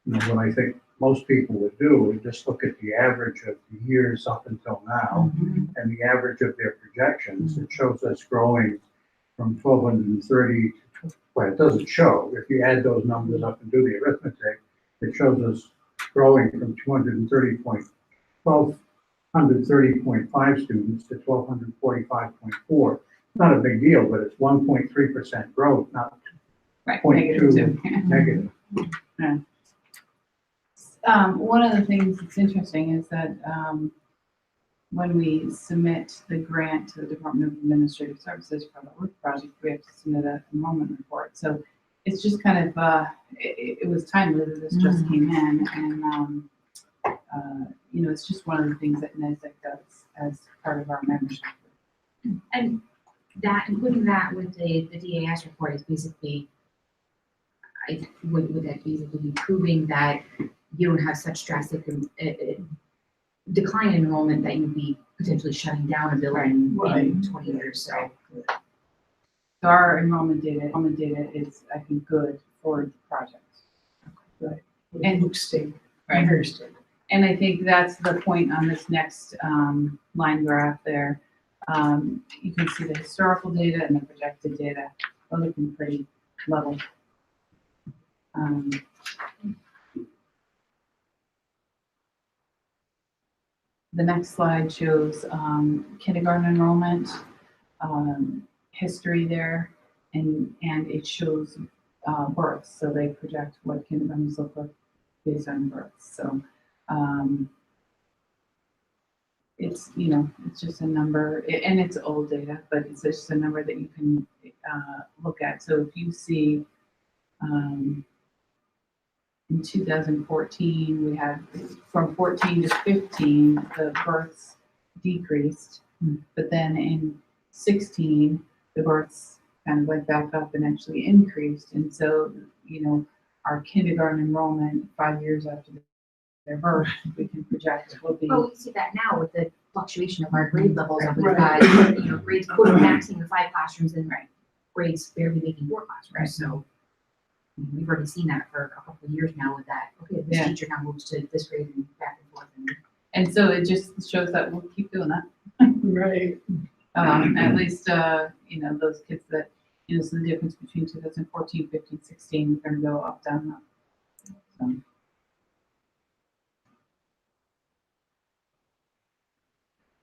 what I think most people would do is just look at the average of the years up until now and the average of their projections. It shows us growing from 1,230 to, well, it doesn't show. If you add those numbers up and do the arithmetic, it shows us growing from 1,230.5 students to 1,245.4. Not a big deal, but it's 1.3% growth, not Right. 0.2 -2. negative. One of the things that's interesting is that when we submit the grant to the Department of Administrative Services for the work project, we have to submit an enrollment report. So it's just kind of, it was timely that this just came in, and it's just one of the things that NESDEC does as part of our membership. And that, including that with the DAS report is basically, would that basically be proving that you don't have such drastic decline in enrollment that you'd be potentially shutting down a building in 20 years, so. So our enrollment data is, I think, good for the project. Right. And- It looks stable. Right. Very stable. And I think that's the point on this next line graph there. You can see the historical data and the projected data are looking pretty level. The next slide shows kindergarten enrollment history there, and it shows births. So they project what kindergartens look like based on births. So it's it's just a number, and it's old data, but it's just a number that you can look at. So if you see in 2014, we had from 14 to 15, the births decreased, but then in 16, the births kind of went back up and actually increased. And so, our kindergarten enrollment 5 years after their birth, we can project will be. Oh, we see that now with the fluctuation of our grade levels. We've got, grades quoting maxing in 5 classrooms and grades barely making 4 classrooms. So we've already seen that for a couple of years now with that. Okay, this teacher now moves to this grade and back and forth. And so it just shows that we'll keep doing that. Right. At least, those kids that, so the difference between 2014, 15, 16, we're going to go up, down, up. So.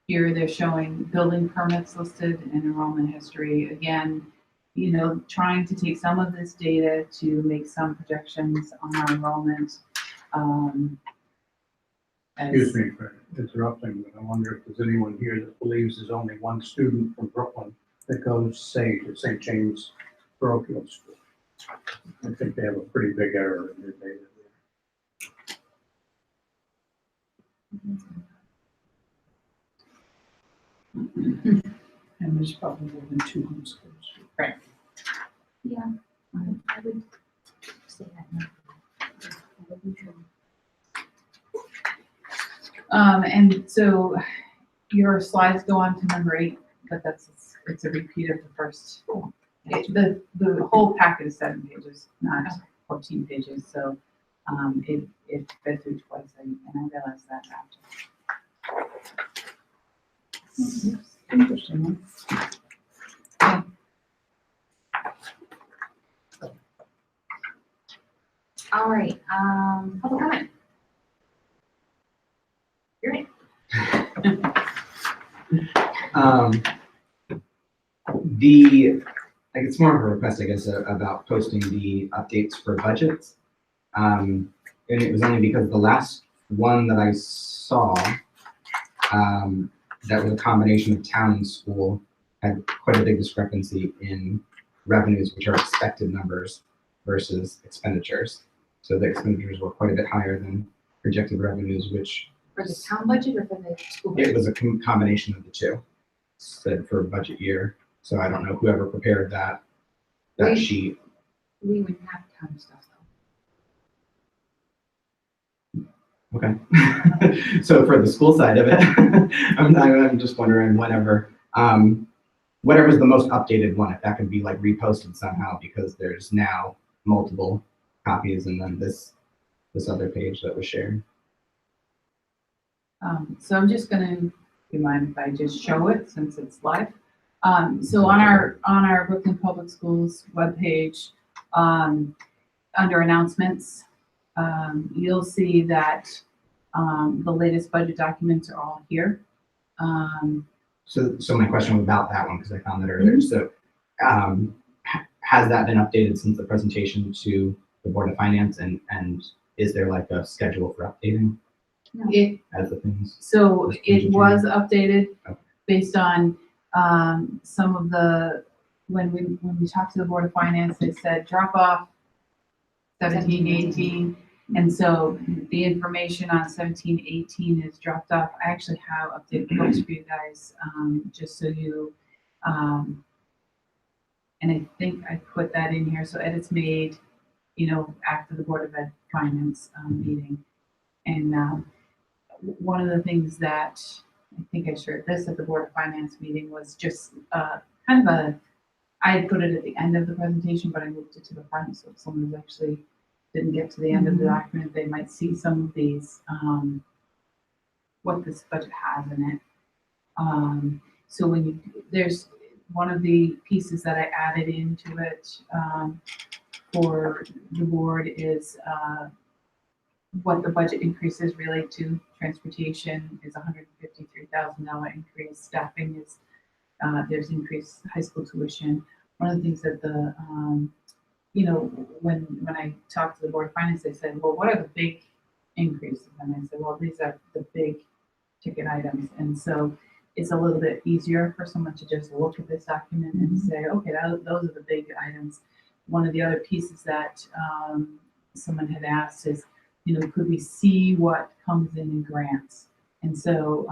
Here they're showing building permits listed and enrollment history. Again, trying to take some of this data to make some projections on our enrollment. Excuse me for interrupting, but I wonder if there's anyone here that believes there's only one student from Brooklyn that goes, say, to St. James Parochial School. I think they have a pretty big error in their data there. And there's probably more than 2 homeschools. Right. Yeah, I would say that now. That would be true. And so your slides go on to number 8, but it's a repeat of the first. The whole packet is 7 pages, not 14 pages, so, it read through twice, and I realized that after. Interesting, huh? All right, public comment. You're right. It's more of a request, I guess, about posting the updates for budgets. And it was only because the last one that I saw, that was a combination of town and school, had quite a big discrepancy in revenues, which are expected numbers versus expenditures. So the expenditures were quite a bit higher than projected revenues, which For the town budget or for the school budget? it was a combination of the two, said for budget year. So I don't know whoever prepared that sheet. We would have town stuff though. Okay. So for the school side of it, I'm just wondering whatever's the most updated one, if that could be like reposted somehow, because there's now multiple copies and then this other page that was shared. So I'm just gonna, do you mind if I just show it since it's live? So on our Brooklyn Public Schools webpage, under announcements, you'll see that the latest budget documents are all here. So my question about that one, because I found that earlier. So has that been updated since the presentation to the Board of Finance, and is there like a schedule for updating as the things? So it was updated Okay. based on some of the, when we talked to the Board of Finance, they said drop off 17, 18. And so the information on 17, 18 is dropped off. I actually have updated books for you guys, just so you, and I think I put that in here. So edits made, after the Board of Finance meeting. And one of the things that I think I shared this at the Board of Finance meeting was just kind of I had put it at the end of the presentation, but I moved it to the front. So if someone's actually didn't get to the end of the document, they might see some of these, what this budget has in it. So there's one of the pieces that I added into it for the board is what the budget increases relate to. Transportation is $153,000 increase. Staffing is, there's increased high school tuition. One of the things that when I talked to the Board of Finance, they said, well, what are the big increases? And I said, well, these are the big ticket items. And so it's a little bit easier for someone to just look at this document and say, okay, those are the big items. One of the other pieces that someone had asked is, could we see what comes in grants? And so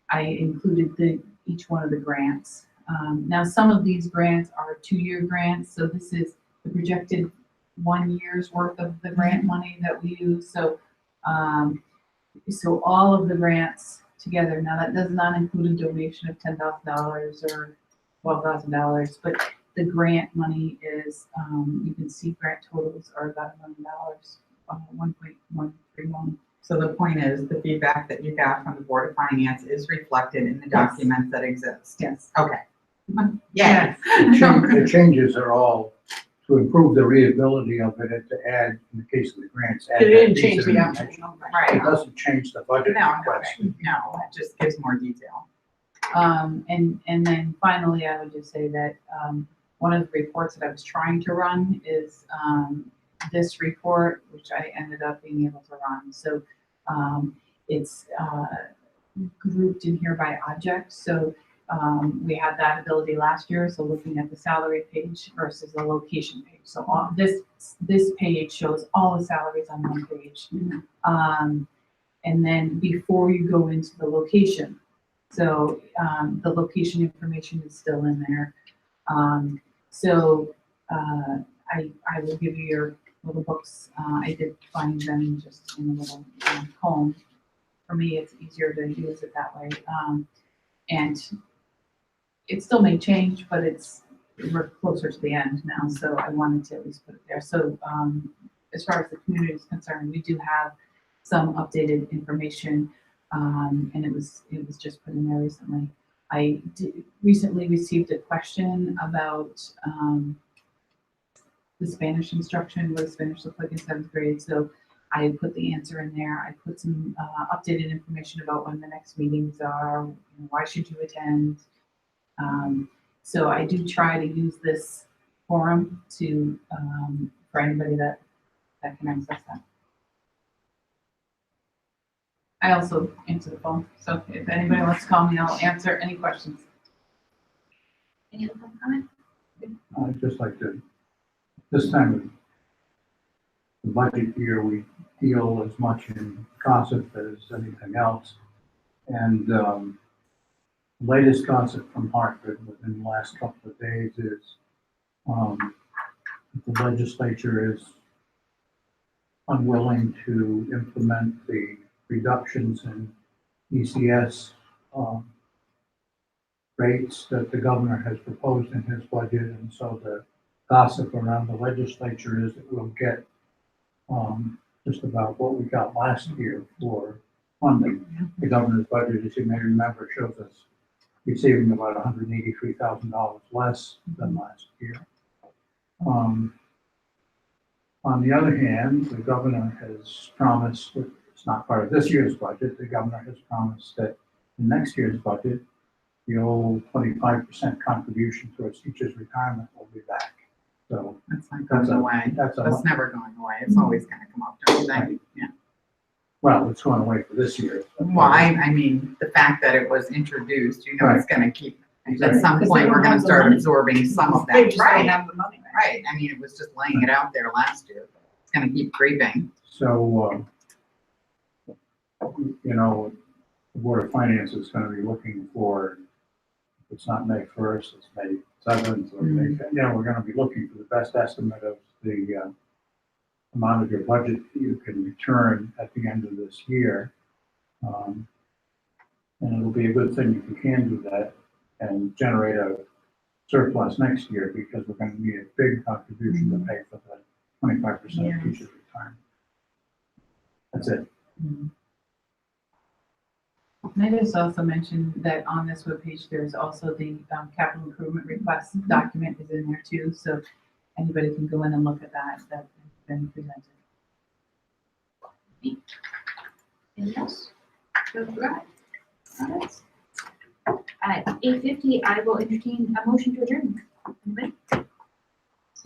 I included each one of the grants. Now, some of these grants are 2-year grants, so this is the projected 1 year's worth of the grant money that we use. So, so all of the grants together. Now, that does not include a donation of $10,000 or $12,000, but the grant money is, you can see grant totals are about $1 million, 1.131. So the point is, the feedback that you got from the Board of Finance is reflected in the documents that exist. Yes. Okay. Yes. The changes are all to improve the readability of it and to add, in the case of the grants, add It didn't that change piece of the actual information. number. Right. It doesn't change the budget No, request. no, it just gives more detail. And then finally, I would just say that one of the reports that I was trying to run is this report, which I ended up being able to run. So it's grouped in here by object. So we had that ability last year. So looking at the salary page versus the location page. So all, this page shows all the salaries on one page. And then before you go into the location, so the location information is still in there. I will give you your little books. I did find them just in a little home. For me, it's easier to use it that way. And it still may change, but we're closer to the end now, so I wanted to at least put it there. So, as far as the community is concerned, we do have some updated information, and it was just put in there recently. I recently received a question about, the Spanish instruction, what does Spanish look like in 7th grade? So I put the answer in there. I put some updated information about when the next meetings are, why should you attend? So I do try to use this forum to, for anybody that can access that. I also answer the phone, so if anybody wants to call me, I'll answer any questions. Any other public comment? I'd just like to, this time of the budget year, we deal as much in gossip as anything else. And latest gossip from Hartford within the last couple of days is the legislature is unwilling to implement the reductions in ECS rates that the governor has proposed in his budget. And so the gossip around the legislature is that we'll get just about what we got last year for funding. The governor's budget, as you may remember, shows us receiving about $183,000 less than last year. On the other hand, the governor has promised, it's not part of this year's budget, the governor has promised that in next year's budget, the old 25% contribution towards teachers' retirement will be back. So That's not going away. that's That's never going away. It's always gonna come up, don't you think? Yeah. well, it's going away for this year. Well, I mean, the fact that it was introduced, it's gonna keep, at some point, we're gonna start absorbing some of They that. just don't have the money. Right, I mean, it was just laying it out there last year. It's gonna keep creeping. So, the Board of Finance is going to be looking for, if it's not May 1st, it's May 7th, or May 5th. We're going to be looking for the best estimate of the amount of your budget that you can return at the end of this year. And it'll be a good thing if you can do that and generate a surplus next year, because we're going to need a big contribution to pay for the 25% of teachers' retirement. That's it. And I just also mentioned that on this webpage, there's also the capital improvement request document is in there too. So anybody can go in and look at that. That has been presented. Anything else? Go for that. All right. At 8:50, I will entertain a motion to adjourn. Anybody?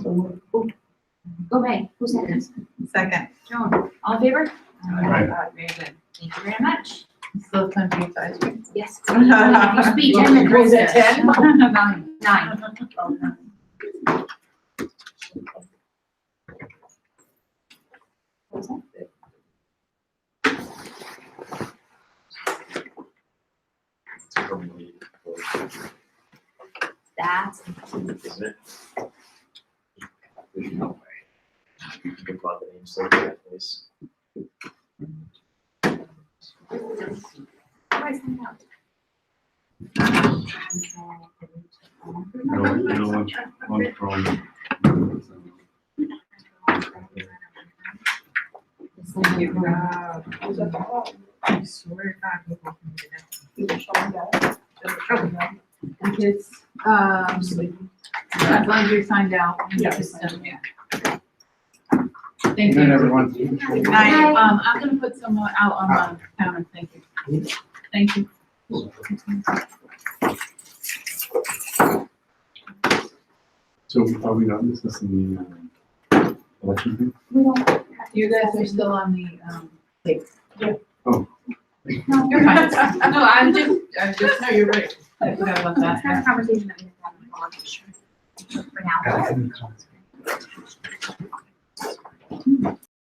Go ahead. Who seconds? Second. Joan, all in favor? Aye. Very good. Thank you very much. Still time to get to ice cream. Yes. If you speak 10 minutes. Was it 10? 9. What's that? That's. Isn't it? There's no way. You can think about the names like that, please. How do I sign out? One from. Thank you. I swear to God, people can do that. Either showing that, or showing that. The kids, as long as you're signed out. Yeah. Thank Good night, you. everyone. Good night. I'm gonna put some out on the counter. Thank you. Thank you. So are we not discussing the election thing? We don't. You guys are still on the, tape. Oh. No, You're fine. No, I'm just, no, you're right. I forgot about That's that. not a conversation that we have to have in college. For now.